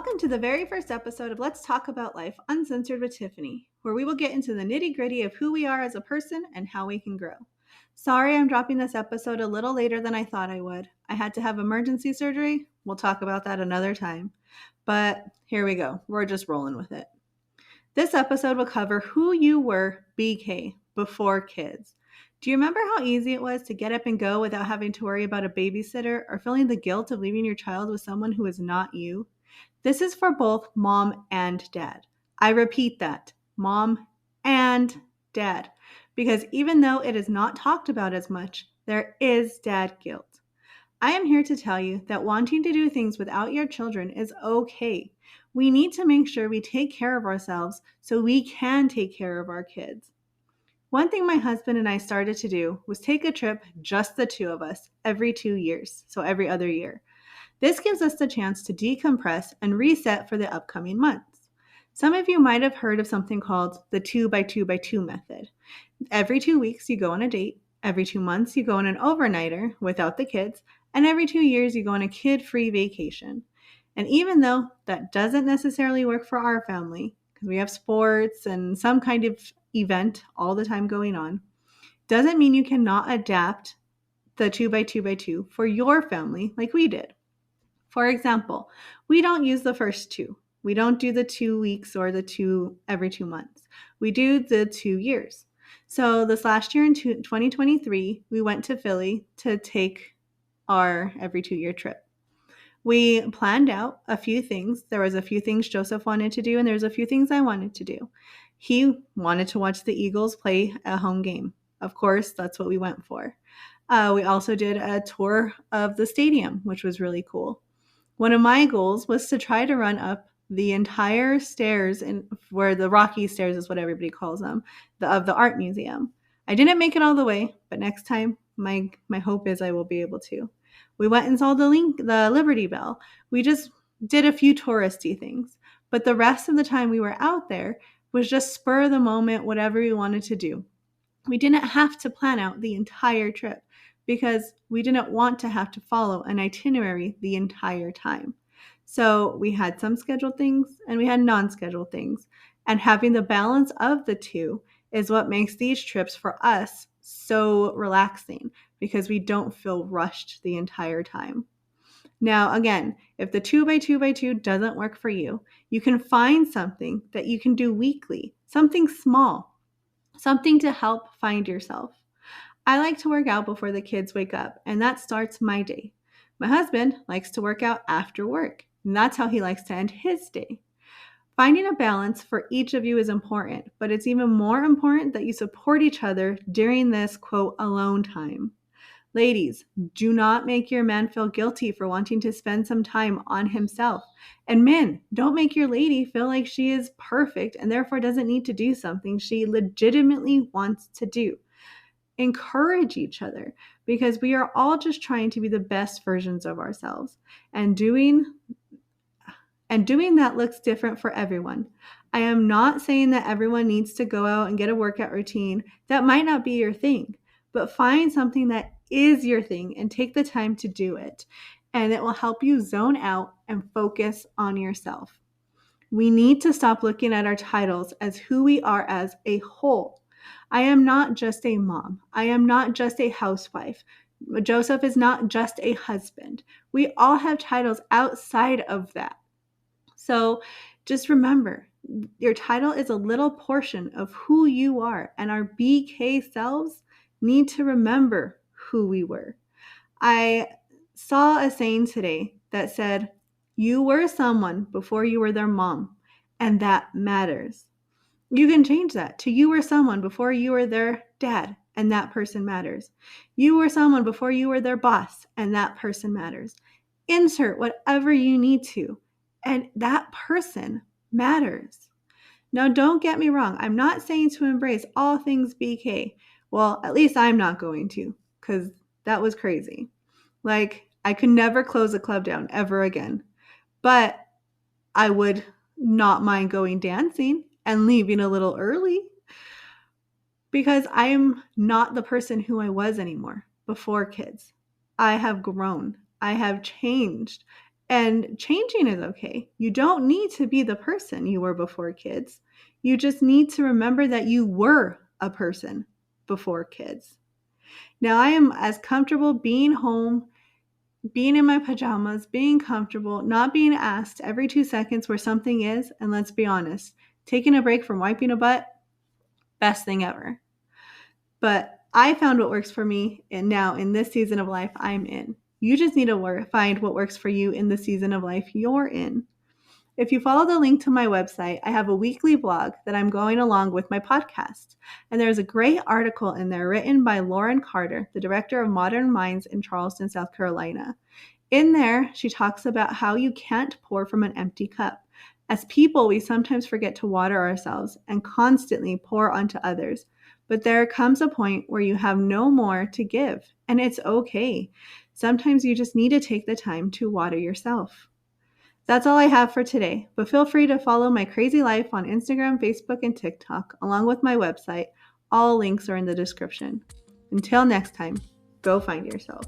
Welcome to the very first episode of Let's Talk About Life Uncensored with Tiffany, where we will get into the nitty gritty of who we are as a person and how we can grow. Sorry, I'm dropping this episode a little later than I thought I would. I had to have emergency surgery. We'll talk about that another time. But here we go. We're just rolling with it. This episode will cover who you were BK before kids. Do you remember how easy it was to get up and go without having to worry about a babysitter or feeling the guilt of leaving your child with someone who is not you? This is for both mom and dad. I repeat that, mom and dad, because even though it is not talked about as much, there is dad guilt. I am here to tell you that wanting to do things without your children is okay. We need to make sure we take care of ourselves so we can take care of our kids. One thing my husband and I started to do was take a trip, just the two of us, every 2 years, so every other year. This gives us the chance to decompress and reset for the upcoming months. Some of you might have heard of something called the 2x2x2 method. Every 2 weeks, you go on a date. Every 2 months, you go on an overnighter without the kids. And every 2 years, you go on a kid-free vacation. And even though that doesn't necessarily work for our family, because we have sports and some kind of event all the time going on, doesn't mean you cannot adapt the 2x2x2 for your family like we did. For example, we don't use the first two. We don't do the 2 weeks or the two every 2 months. We do the 2 years. So this last year in 2023, we went to Philly to take our every 2-year trip. We planned out a few things. There was a few things Joseph wanted to do, and there's a few things I wanted to do. He wanted to watch the Eagles play a home game. Of course, that's what we went for. We also did a tour of the stadium, which was really cool. One of my goals was to try to run up the entire stairs where the Rocky stairs is what everybody calls them, of the art museum. I didn't make it all the way, but next time my hope is I will be able to. We went and saw the Liberty Bell. We just did a few touristy things, but the rest of the time we were out there was just spur of the moment, whatever we wanted to do. We didn't have to plan out the entire trip because we didn't want to have to follow an itinerary the entire time. So we had some scheduled things and we had non-scheduled things. And having the balance of the two is what makes these trips for us so relaxing because we don't feel rushed the entire time. Now, again, if the 2x2x2 doesn't work for you, you can find something that you can do weekly, something small, something to help find yourself. I like to work out before the kids wake up, and that starts my day. My husband likes to work out after work, and that's how he likes to end his day. Finding a balance for each of you is important, but it's even more important that you support each other during this, quote, alone time. Ladies, do not make your man feel guilty for wanting to spend some time on himself. And men, don't make your lady feel like she is perfect and therefore doesn't need to do something she legitimately wants to do. Encourage each other because we are all just trying to be the best versions of ourselves, and doing that looks different for everyone. I am not saying that everyone needs to go out and get a workout routine. That might not be your thing, but find something that is your thing and take the time to do it, and it will help you zone out and focus on yourself. We need to stop looking at our titles as who we are as a whole. I am not just a mom. I am not just a housewife. Joseph is not just a husband. We all have titles outside of that. So just remember, your title is a little portion of who you are, and our BK selves need to remember who we were. I saw a saying today that said, you were someone before you were their mom, and that matters. You can change that to you were someone before you were their dad, and that person matters. You were someone before you were their boss, and that person matters. Insert whatever you need to, and that person matters. Now, don't get me wrong. I'm not saying to embrace all things BK. Well, at least I'm not going to, because that was crazy. Like, I could never close a club down ever again. But I would not mind going dancing and leaving a little early because I am not the person who I was anymore before kids. I have grown. I have changed. And changing is okay. You don't need to be the person you were before kids. You just need to remember that you were a person before kids. Now I am as comfortable being home, being in my pajamas, being comfortable, not being asked every 2 seconds where something is. And let's be honest, taking a break from wiping a butt, best thing ever. But I found what works for me, and now in this season of life I'm in. You just need to find what works for you in the season of life you're in. If you follow the link to my website, I have a weekly blog that I'm going along with my podcast. And there's a great article in there written by Lauren Carter, the director of Modern Minds in Charleston, South Carolina. In there, she talks about how you can't pour from an empty cup. As people, we sometimes forget to water ourselves and constantly pour onto others. But there comes a point where you have no more to give, and it's okay. Sometimes you just need to take the time to water yourself. That's all I have for today, but feel free to follow my crazy life on Instagram, Facebook, and TikTok, along with my website. All links are in the description. Until next time, go find yourself.